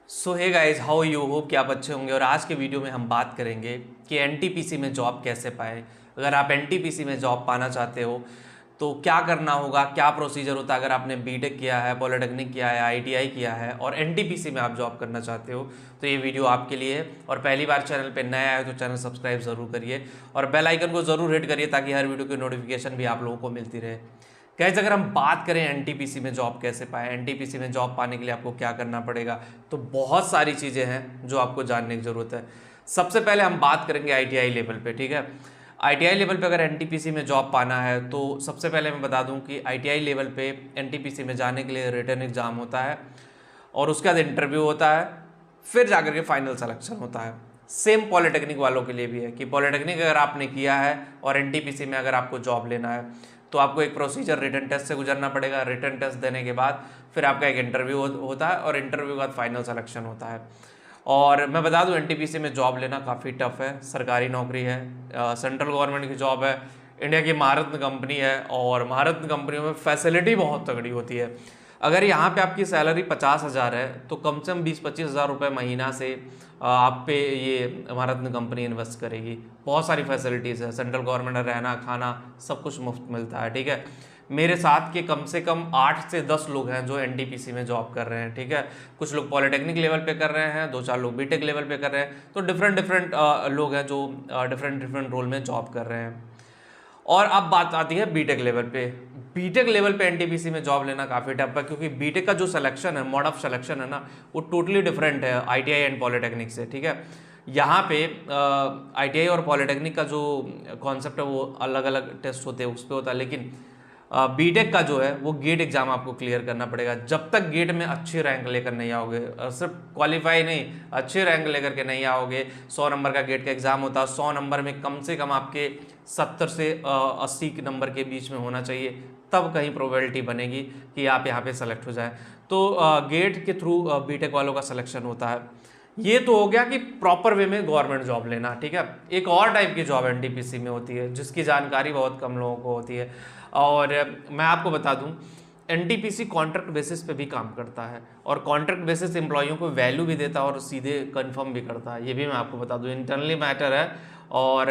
So hey guys, how you hope कि आप अच्छे होंगे। और आज के वीडियो में हम बात करेंगे कि एनटीपीसी में जॉब कैसे पाए। अगर आप एनटीपीसी में जॉब पाना चाहते हो तो क्या करना होगा, क्या प्रोसीजर होता है। अगर आपने बीटेक किया है, पॉलिटेक्निक किया है, आईटीआई किया है और एनटीपीसी में आप जॉब करना चाहते हो तो ये वीडियो आपके लिए है। और पहली बार चैनल पे नया है तो चैनल सब्सक्राइब ज़रूर करिए और बेल आइकन को ज़रूर हिट करिए ताकि हर वीडियो की नोटिफिकेशन भी आप लोगों को मिलती रहे। गाइस, अगर हम बात करें एनटीपीसी में जॉब कैसे पाए, एनटीपीसी में जॉब पाने के लिए आपको क्या करना पड़ेगा, तो बहुत सारी चीज़ें हैं जो आपको जानने की ज़रूरत है। सबसे पहले हम बात करेंगे आईटीआई लेवल पे, ठीक है। आईटीआई लेवल पे अगर एनटीपीसी में जॉब पाना है तो सबसे पहले मैं बता दूं कि आईटीआई लेवल पे एनटीपीसी में जाने के लिए रिटन एग्ज़ाम होता है और उसके बाद इंटरव्यू होता है, फिर जाकर के फाइनल सिलेक्शन होता है। सेम पॉलिटेक्निक वालों के लिए भी है कि पॉलिटेक्निक अगर आपने किया है और एनटीपीसी में अगर आपको जॉब लेना है तो आपको एक प्रोसीजर रिटन टेस्ट से गुजरना पड़ेगा। रिटन टेस्ट देने के बाद फिर आपका एक इंटरव्यू होता है और इंटरव्यू के बाद फाइनल सिलेक्शन होता है। और मैं बता दूं एनटीपीसी में जॉब लेना काफ़ी टफ है। सरकारी नौकरी है, सेंट्रल गवर्नमेंट की जॉब है, इंडिया की महारत्न कंपनी है और महारत्न कंपनियों में फैसिलिटी बहुत तगड़ी होती है। अगर यहाँ पे आपकी सैलरी 50,000 है तो कम से कम 20-25 हज़ार रुपये महीना से आप पे ये महारत्न कंपनी इन्वेस्ट करेगी। बहुत सारी फैसिलिटीज़ है, सेंट्रल गवर्नमेंट, रहना खाना सब कुछ मुफ्त मिलता है, ठीक है। मेरे साथ के कम से कम 8 से 10 लोग हैं जो एनटीपीसी में जॉब कर रहे हैं, ठीक है। कुछ लोग पॉलिटेक्निक लेवल पे कर रहे हैं, 2-4 लोग बीटेक लेवल पे कर रहे हैं, तो डिफरेंट लोग हैं जो डिफरेंट रोल में जॉब कर रहे हैं। और अब बात आती है बीटेक लेवल पे। बीटेक लेवल पे एनटीपीसी में जॉब लेना काफ़ी टफ है क्योंकि बीटेक का जो सिलेक्शन है, मोड ऑफ सिलेक्शन है ना, वो टोटली डिफरेंट है आईटीआई एंड पॉलिटेक्निक से, ठीक है। यहाँ पे आईटीआई और पॉलिटेक्निक का जो कॉन्सेप्ट है वो अलग अलग टेस्ट होते हैं उस पर होता है, लेकिन बीटेक का जो है वो गेट एग्जाम आपको क्लियर करना पड़ेगा। जब तक गेट में अच्छे रैंक लेकर नहीं आओगे, सिर्फ क्वालिफाई नहीं, अच्छे रैंक लेकर के नहीं आओगे, 100 नंबर का गेट का एग्जाम होता है, 100 नंबर में कम से कम आपके 70 से 80 नंबर के बीच में होना चाहिए, तब कहीं प्रोबेबिलिटी बनेगी कि आप यहाँ पे सेलेक्ट हो जाए। तो गेट के थ्रू बीटेक वालों का सिलेक्शन होता है। ये तो हो गया कि प्रॉपर वे में गवर्नमेंट जॉब लेना, ठीक है। एक और टाइप की जॉब एनटीपीसी में होती है जिसकी जानकारी बहुत कम लोगों को होती है और मैं आपको बता दूं एनटीपीसी कॉन्ट्रैक्ट बेसिस पे भी काम करता है और कॉन्ट्रैक्ट बेसिस एम्प्लॉइयों को वैल्यू भी देता है और सीधे कंफर्म भी करता है। ये भी मैं आपको बता दूं, इंटरनली मैटर है। और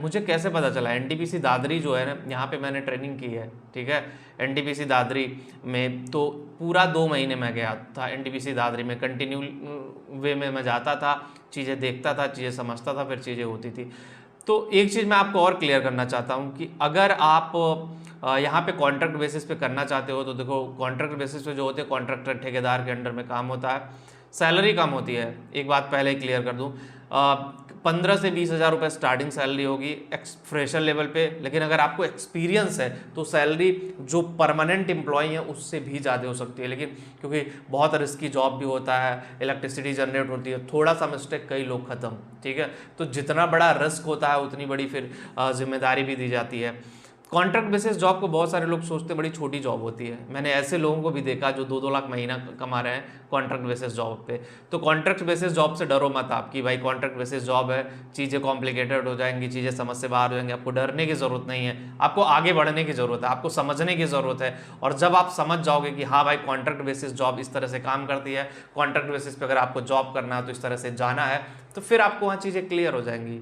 मुझे कैसे पता चला, एनटीपीसी दादरी जो है ना, यहाँ पे मैंने ट्रेनिंग की है, ठीक है। एनटीपीसी दादरी में तो पूरा 2 महीने मैं गया था। एनटीपीसी दादरी में कंटिन्यू वे में मैं जाता था, चीज़ें देखता था, चीज़ें समझता था, फिर चीज़ें होती थी। तो एक चीज़ मैं आपको और क्लियर करना चाहता हूँ कि अगर आप यहाँ पे कॉन्ट्रैक्ट बेसिस पे करना चाहते हो तो देखो, कॉन्ट्रैक्ट बेसिस पे जो होते हैं कॉन्ट्रैक्टर ठेकेदार के अंडर में काम होता है, सैलरी कम होती है। एक बात पहले ही क्लियर कर दूँ, 15 से 20 हज़ार रुपये स्टार्टिंग सैलरी होगी फ्रेशर लेवल पे, लेकिन अगर आपको एक्सपीरियंस है तो सैलरी जो परमानेंट एम्प्लॉई है उससे भी ज़्यादा हो सकती है। लेकिन क्योंकि बहुत रिस्की जॉब भी होता है, इलेक्ट्रिसिटी जनरेट होती है, थोड़ा सा मिस्टेक कई लोग ख़त्म, ठीक है। तो जितना बड़ा रिस्क होता है उतनी बड़ी फिर जिम्मेदारी भी दी जाती है। कॉन्ट्रैक्ट बेसिस जॉब को बहुत सारे लोग सोचते बड़ी छोटी जॉब होती है। मैंने ऐसे लोगों को भी देखा जो 2-2 लाख महीना कमा रहे हैं कॉन्ट्रैक्ट बेसिस जॉब पे। तो कॉन्ट्रैक्ट बेसिस जॉब से डरो मत आप कि भाई कॉन्ट्रैक्ट बेसिस जॉब है, चीज़ें कॉम्प्लिकेटेड हो जाएंगी, चीज़ें समझ से बाहर हो जाएंगी। आपको डरने की ज़रूरत नहीं है, आपको आगे बढ़ने की ज़रूरत है, आपको समझने की ज़रूरत है। और जब आप समझ जाओगे कि हाँ भाई कॉन्ट्रैक्ट बेसिस जॉब इस तरह से काम करती है, कॉन्ट्रैक्ट बेसिस पे अगर आपको जॉब करना है तो इस तरह से जाना है, तो फिर आपको वहाँ चीज़ें क्लियर हो जाएंगी।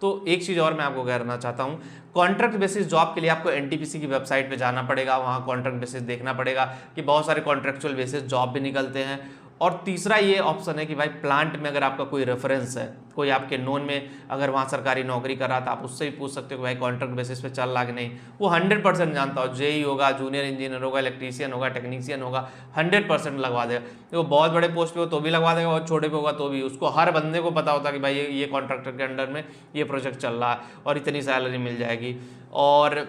तो एक चीज़ और मैं आपको कहना चाहता हूँ, कॉन्ट्रैक्ट बेसिस जॉब के लिए आपको एनटीपीसी की वेबसाइट पे जाना पड़ेगा, वहाँ कॉन्ट्रैक्ट बेसिस देखना पड़ेगा कि बहुत सारे कॉन्ट्रैक्चुअल बेसिस जॉब भी निकलते हैं। और तीसरा ये ऑप्शन है कि भाई प्लांट में अगर आपका कोई रेफरेंस है, कोई आपके नोन में अगर वहाँ सरकारी नौकरी कर रहा था, आप उससे भी पूछ सकते हो कि भाई कॉन्ट्रैक्ट बेसिस पे चल रहा कि नहीं। वो 100% जानता हो, जेई होगा, जूनियर इंजीनियर होगा, इलेक्ट्रीशियन होगा, टेक्नीशियन होगा, 100% लगवा देगा। वो बहुत बड़े पोस्ट पे हो तो भी लगवा देगा, और छोटे पे होगा तो भी। उसको हर बंदे को पता होता है कि भाई ये कॉन्ट्रैक्टर के अंडर में ये प्रोजेक्ट चल रहा है और इतनी सैलरी मिल जाएगी। और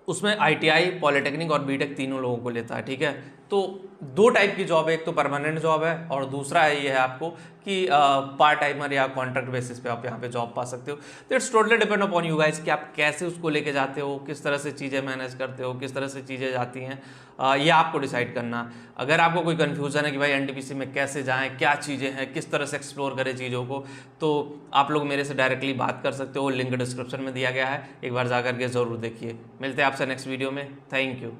उसमें आईटीआई, पॉलिटेक्निक और बीटेक तीनों लोगों को लेता है, ठीक है। तो 2 टाइप की जॉब है, एक तो परमानेंट जॉब है और दूसरा है ये है आपको कि पार्ट टाइमर या कॉन्ट्रैक्ट बेसिस पे आप यहाँ पे जॉब पा सकते हो। तो it's totally depend upon you guys कि आप कैसे उसको लेके जाते हो, किस तरह से चीज़ें मैनेज करते हो, किस तरह से चीज़ें जाती हैं, ये आपको डिसाइड करना। अगर आपको कोई कन्फ्यूज़न है कि भाई एनटीपीसी में कैसे जाएँ, क्या चीज़ें हैं, किस तरह से एक्सप्लोर करें चीज़ों को, तो आप लोग मेरे से डायरेक्टली बात कर सकते हो। लिंक डिस्क्रिप्शन में दिया गया है, एक बार जा करके ज़रूर देखिए। मिलते हैं आपसे नेक्स्ट वीडियो में। Thank you.